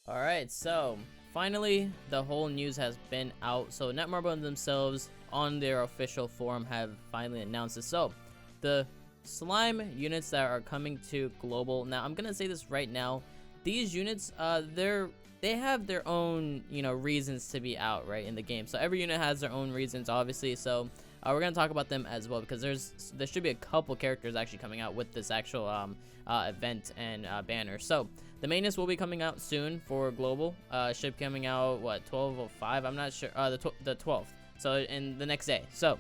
Alright, so finally the whole news has been out. So Netmarble themselves on their official forum have finally announced this. So the slime units that are coming to global. Now I'm gonna say this right now. These units, they have their own, reasons to be out, right, in the game. So every unit has their own reasons, obviously. So we're gonna talk about them as well, because there should be a couple characters actually coming out with this actual event and banner. So the mainness will be coming out soon for global. Should be coming out what, 12:05? I'm not sure. The 12th. So in the next day. So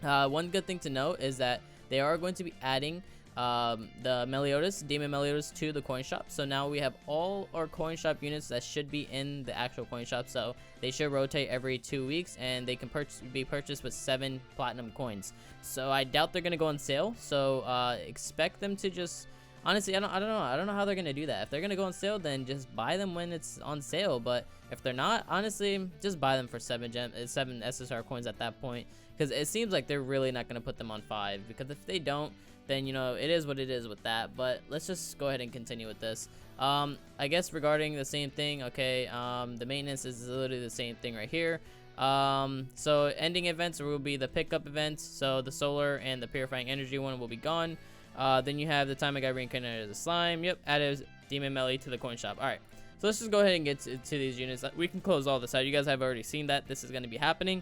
one good thing to note is that they are going to be adding the Demon Meliodas to the coin shop. So now we have all our coin shop units that should be in the actual coin shop. So they should rotate every 2 weeks, and they can be purchased with 7 platinum coins. So I doubt they're gonna go on sale. So expect them to just, honestly, I don't know how they're gonna do that. If they're gonna go on sale, then just buy them when it's on sale. But if they're not, honestly, just buy them for 7 SSR coins at that point, because it seems like they're really not gonna put them on 5. Because if they don't, then it is what it is with that. But let's just go ahead and continue with this. I guess regarding the same thing, okay, the maintenance is literally the same thing right here. So ending events will be the pickup events. So the solar and the purifying energy one will be gone. Then you have the time I got reincarnated as a slime. Yep, added Demon Melee to the coin shop. Alright, so let's just go ahead and get to these units. We can close all this out. You guys have already seen that this is going to be happening.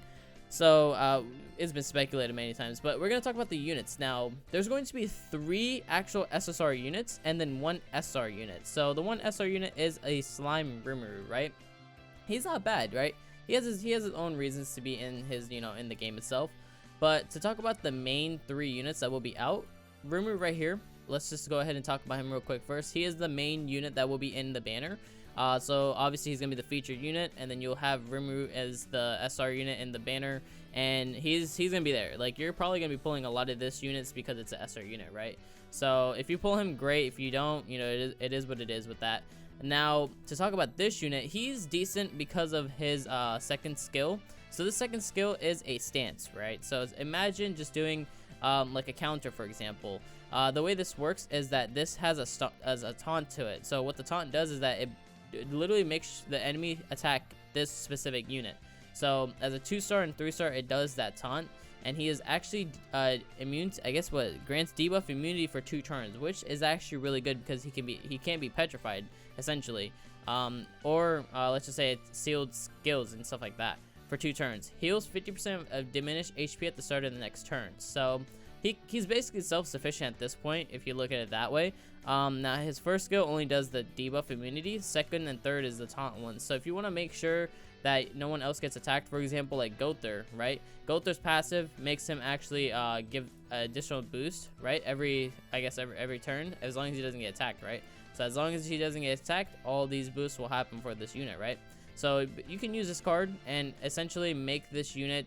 So it's been speculated many times, but we're going to talk about the units. Now, there's going to be 3 actual SSR units and then 1 SR unit. So the 1 SR unit is a slime Rimuru, right? He's not bad, right? He has his own reasons to be in his, in the game itself. But to talk about the main 3 units that will be out, Rimuru right here, let's just go ahead and talk about him real quick first. He is the main unit that will be in the banner. So obviously he's gonna be the featured unit, and then you'll have Rimuru as the SR unit in the banner, and he's gonna be there. Like, you're probably gonna be pulling a lot of this units because it's a SR unit, right? So if you pull him, great. If you don't, it is what it is with that. Now, to talk about this unit, he's decent because of his second skill. So the second skill is a stance, right? So imagine just doing like a counter, for example. The way this works is that this has a taunt to it. So what the taunt does is that it literally makes the enemy attack this specific unit. So as a 2-star and 3-star, it does that taunt, and he is actually immune to, I guess, what grants debuff immunity for 2 turns, which is actually really good because he can't be petrified essentially, or let's just say it's sealed skills and stuff like that for 2 turns. Heals 50% of diminished HP at the start of the next turn. So he's basically self-sufficient at this point if you look at it that way. Now his first skill only does the debuff immunity. Second and third is the taunt one. So if you want to make sure that no one else gets attacked, for example, like Gother, right? Gother's passive makes him actually give additional boost, right? Every turn, as long as he doesn't get attacked, right? So as long as he doesn't get attacked, all these boosts will happen for this unit, right? So you can use this card and essentially make this unit,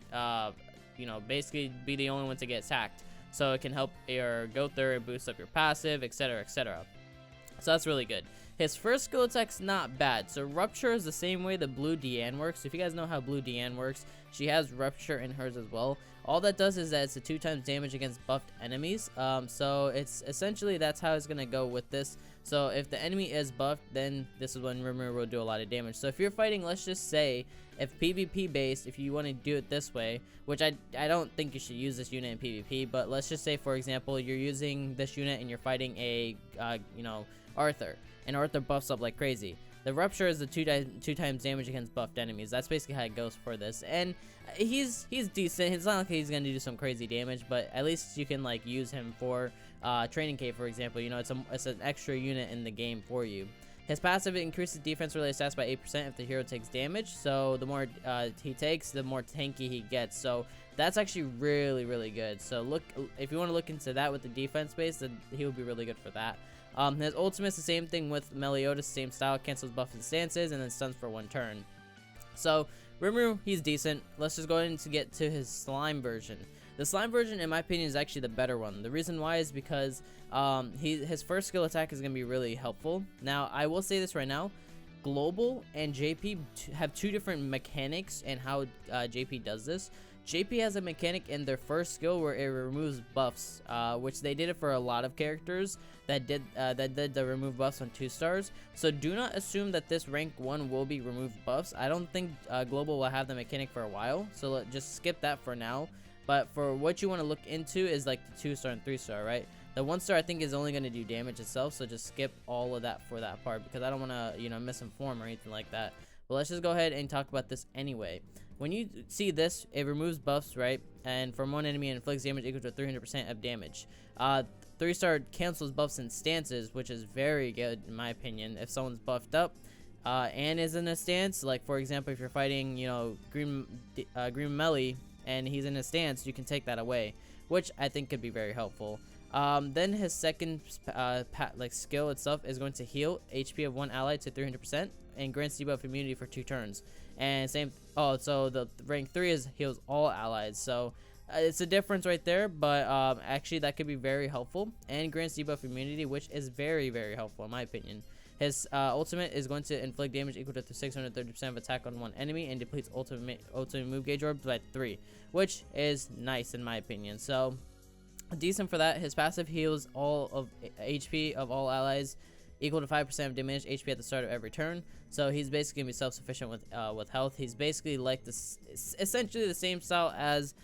basically be the only one to get attacked. So it can help your Gother, boost up your passive, etc, etc. So that's really good. His first skill attack's not bad. So Rupture is the same way the Blue Deanne works. So if you guys know how Blue Deanne works, she has Rupture in hers as well. All that does is that it's a 2 times damage against buffed enemies. So it's essentially, that's how it's gonna go with this. So if the enemy is buffed, then this is when Rimuru will do a lot of damage. So if you're fighting, let's just say, if PvP based, if you want to do it this way, which I don't think you should use this unit in PvP, but let's just say, for example, you're using this unit and you're fighting a Arthur, and Arthur buffs up like crazy. The Rupture is the 2 times damage against buffed enemies. That's basically how it goes for this, and he's decent. It's not like he's gonna do some crazy damage, but at least you can like use him for Training Cave, for example. It's an extra unit in the game for you. His passive increases defense related stats by 8% if the hero takes damage. So the more he takes, the more tanky he gets. So that's actually really, really good. So if you want to look into that with the defense base, then he will be really good for that. His ultimate's the same thing with Meliodas, same style, cancels buffs and stances, and then stuns for 1 turn. So Rimuru, he's decent. Let's just go ahead and get to his slime version. The slime version, in my opinion, is actually the better one. The reason why is because his first skill attack is going to be really helpful. Now, I will say this right now. Global and JP have 2 different mechanics and how JP does this. JP has a mechanic in their first skill where it removes buffs, which they did it for a lot of characters that did the remove buffs on 2 stars. So do not assume that this rank 1 will be removed buffs. I don't think Global will have the mechanic for a while, so just skip that for now. But for what you want to look into is like the 2 star and 3 star, right? The 1 star I think is only going to do damage itself, so just skip all of that for that part, because I don't want to, you know, misinform or anything like that. But let's just go ahead and talk about this anyway. When you see this, it removes buffs, right? And from one enemy, it inflicts damage equal to 300% of damage. 3 star cancels buffs and stances, which is very good in my opinion. If someone's buffed up and is in a stance, like for example, if you're fighting, you know, Green Melee and he's in a stance, you can take that away, which I think could be very helpful. Then his second skill itself is going to heal HP of one ally to 300% and grants debuff immunity for 2 turns. And same, so the rank 3 is heals all allies. So it's a difference right there, but actually that could be very helpful, and grants debuff immunity, which is very, very helpful in my opinion. His ultimate is going to inflict damage equal to 630% of attack on one enemy and depletes ultimate move gauge orbs by 3, which is nice in my opinion. So decent for that. His passive heals all of HP of all allies equal to 5% of diminished HP at the start of every turn. So he's basically gonna be self-sufficient with health. He's basically like this, essentially the same style as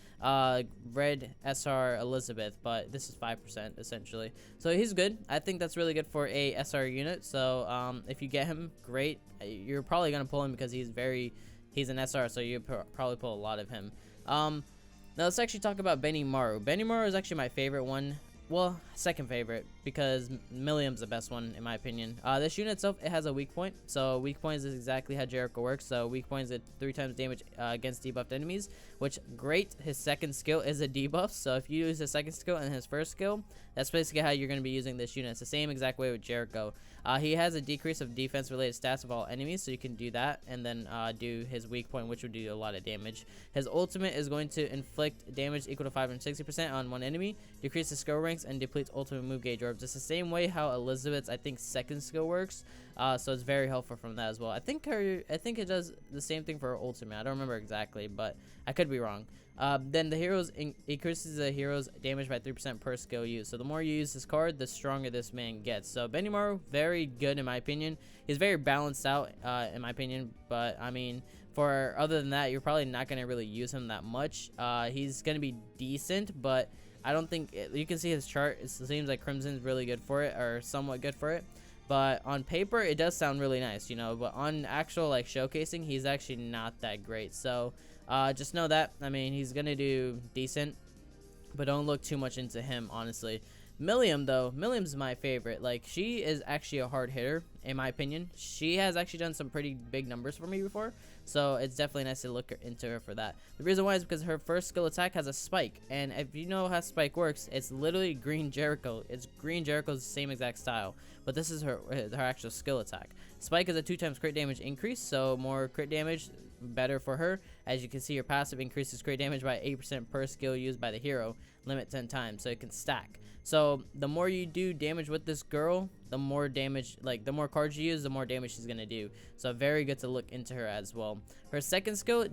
Red SR Elizabeth, but this is 5% essentially. So he's good. I think that's really good for a SR unit. So if you get him, great. You're probably gonna pull him because he's an SR, so you probably pull a lot of him. Now let's actually talk about Benimaru. Benimaru is actually my favorite one. Well, second favorite, because Millium's the best one in my opinion. This unit itself, it has a weak point. So weak points is exactly how Jericho works. So weak points at 3 times damage against debuffed enemies, which great. His second skill is a debuff. So if you use his second skill and his first skill, that's basically how you're going to be using this unit. It's the same exact way with Jericho. He has a decrease of defense related stats of all enemies, so you can do that and then do his weak point, which would do a lot of damage. His ultimate is going to inflict damage equal to 560% on one enemy, decreases skill ranks, and depletes ultimate move gauge orbs. It's the same way how Elizabeth's, I think, second skill works. So it's very helpful from that as well. I think it does the same thing for her ultimate. I don't remember exactly, but I could be wrong. Then the heroes increases the hero's damage by 3% per skill use. So the more you use this card, the stronger this man gets. So Benimaru, very good in my opinion. He's very balanced out in my opinion, but I mean, for other than that, you're probably not gonna really use him that much. He's gonna be decent, but I don't think you can see his chart. It seems like Crimson's really good for it, or somewhat good for it. But on paper, it does sound really nice, you know. But on actual like showcasing, he's actually not that great. So just know that. I mean, he's gonna do decent, but don't look too much into him, honestly. Millium though, Millium's my favorite. Like, she is actually a hard hitter in my opinion. She has actually done some pretty big numbers for me before, so it's definitely nice to look into her for that. The reason why is because her first skill attack has a spike, and if you know how spike works, it's literally Green Jericho. It's Green Jericho's same exact style, but this is her actual skill attack. Spike is a 2 times crit damage increase, so more crit damage, better for her. As you can see, your passive increases crit damage by 8% per skill used by the hero, limit 10 times, so it can stack. So the more you do damage with this girl, the more damage, like the more cards you use, the more damage she's gonna do. So very good to look into her as well. Her second skill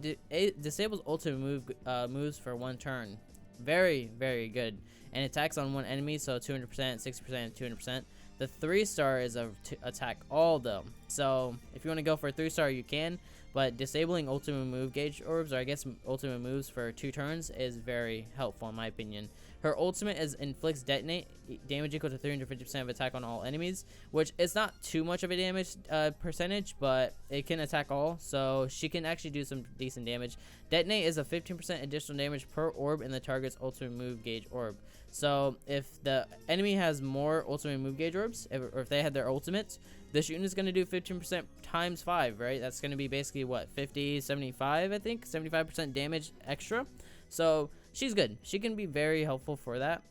disables ultimate moves for 1 turn. Very, very good. And attacks on one enemy, so 200%, 60%, and 200%. The 3-star is to attack all though. So if you want to go for a 3-star, you can. But disabling ultimate move gauge orbs, or I guess ultimate moves for 2 turns, is very helpful in my opinion. Her ultimate is inflicts detonate damage equal to 350% of attack on all enemies, which is not too much of a damage percentage, but it can attack all, so she can actually do some decent damage. Detonate is a 15% additional damage per orb in the target's ultimate move gauge orb. So if the enemy has more ultimate move gauge orbs, or if they had their ultimates, this unit is going to do 15% times 5, right? That's going to be basically what, 50, 75, I think, 75% damage extra. So she's good. She can be very helpful for that.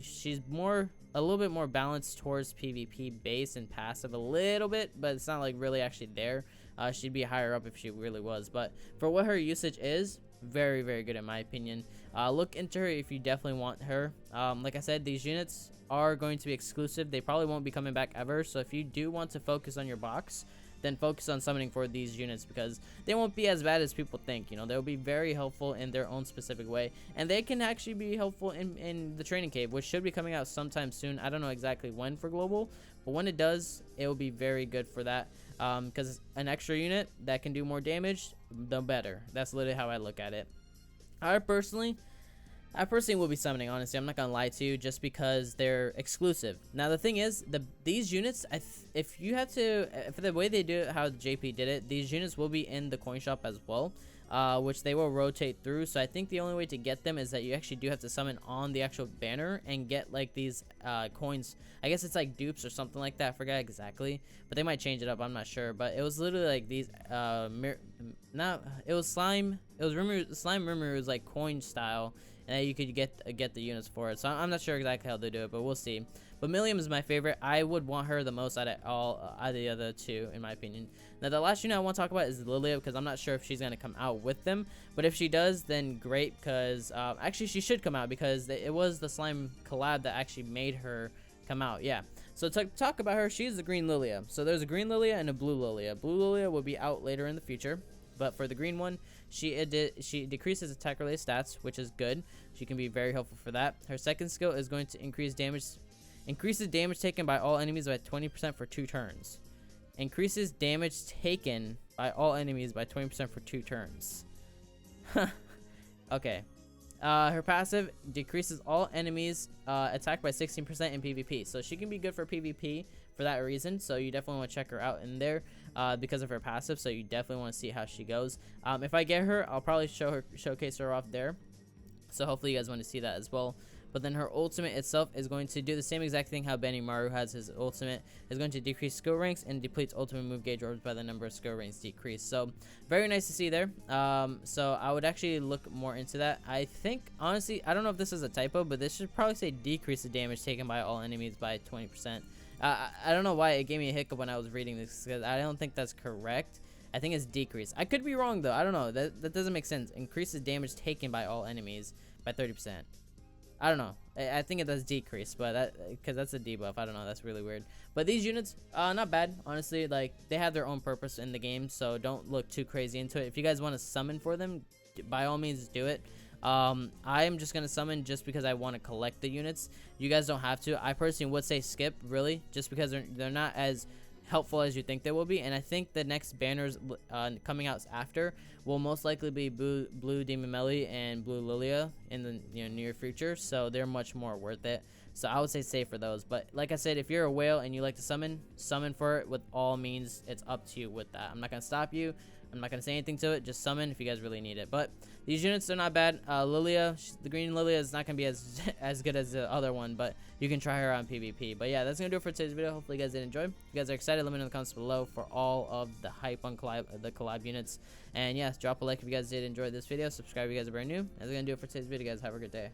She's a little bit more balanced towards PvP base and passive a little bit, but it's not like really actually there. She'd be higher up if she really was, but for what her usage is, very, very good in my opinion. Look into her if you definitely want her. Like I said, these units are going to be exclusive. They probably won't be coming back ever, so if you do want to focus on your box, then focus on summoning for these units, because they won't be as bad as people think. You know, they'll be very helpful in their own specific way, and they can actually be helpful in the training cave, which should be coming out sometime soon. I don't know exactly when for global, but when it does, it will be very good for that, because an extra unit that can do more damage, the better. That's literally how I look at it. I personally will be summoning, honestly. I'm not gonna lie to you, just because they're exclusive. Now the thing is, these units, if you have to, for the way they do it, how JP did it, these units will be in the coin shop as well, which they will rotate through. So I think the only way to get them is that you actually do have to summon on the actual banner and get like these coins. I guess it's like dupes or something like that. I forgot exactly, but they might change it up. I'm not sure. But it was literally like these it was slime. It was slime rumor. It was like coin style, and you could get the units for it. So I'm not sure exactly how they do it, but we'll see. But Milliam is my favorite. I would want her the most out of the other two, in my opinion. Now the last unit I want to talk about is Lilia, because I'm not sure if she's gonna come out with them. But if she does, then great, because actually she should come out, because it was the slime collab that actually made her come out. Yeah. So to talk about her, she's the green Lilia. So there's a green Lilia and a blue Lilia. Blue Lilia will be out later in the future. But for the green one, she decreases attack related stats, which is good. She can be very helpful for that. Her second skill is going to increases damage taken by all enemies by 20% for 2 turns. Increases damage taken by all enemies by 20% for 2 turns. Okay. Her passive decreases all enemies attack by 16% in PvP. So she can be good for PvP for that reason. So you definitely want to check her out in there because of her passive. So you definitely want to see how she goes. If I get her, I'll probably showcase her off there. So hopefully you guys want to see that as well. But then her ultimate itself is going to do the same exact thing how Benimaru has his ultimate. Is going to decrease skill ranks and depletes ultimate move gauge orbs by the number of skill ranks decreased. So very nice to see there. So I would actually look more into that. I think, honestly, I don't know if this is a typo, but this should probably say decrease the damage taken by all enemies by 20%. I don't know why it gave me a hiccup when I was reading this, because I don't think that's correct. I think it's decrease. I could be wrong though. I don't know. That doesn't make sense. Increases damage taken by all enemies by 30%. I don't know. I think it does decrease, but because that's a debuff. I don't know. That's really weird. But these units, not bad, honestly. Like, they have their own purpose in the game, so don't look too crazy into it. If you guys want to summon for them, by all means do it. I'm just gonna summon just because I want to collect the units. You guys don't have to. I personally would say skip, really, just because they're not as helpful as you think they will be. And I think the next banners coming out after will most likely be blue Demon Melly and blue Lilia in the near future, so they're much more worth it. So I would say save for those. But like I said, if you're a whale and you like to summon for it with all means. It's up to you with that. I'm not gonna stop you. I'm not gonna say anything to it. Just summon if you guys really need it. But these units are not bad. Lilia, the green Lilia is not gonna be as good as the other one, but you can try her on PvP. But yeah, that's gonna do it for today's video. Hopefully you guys did enjoy. If you guys are excited, let me know in the comments below for all of the hype on the collab units. And yeah, drop a like if you guys did enjoy this video. Subscribe if you guys are brand new. That's gonna do it for today's video, guys. Have a good day.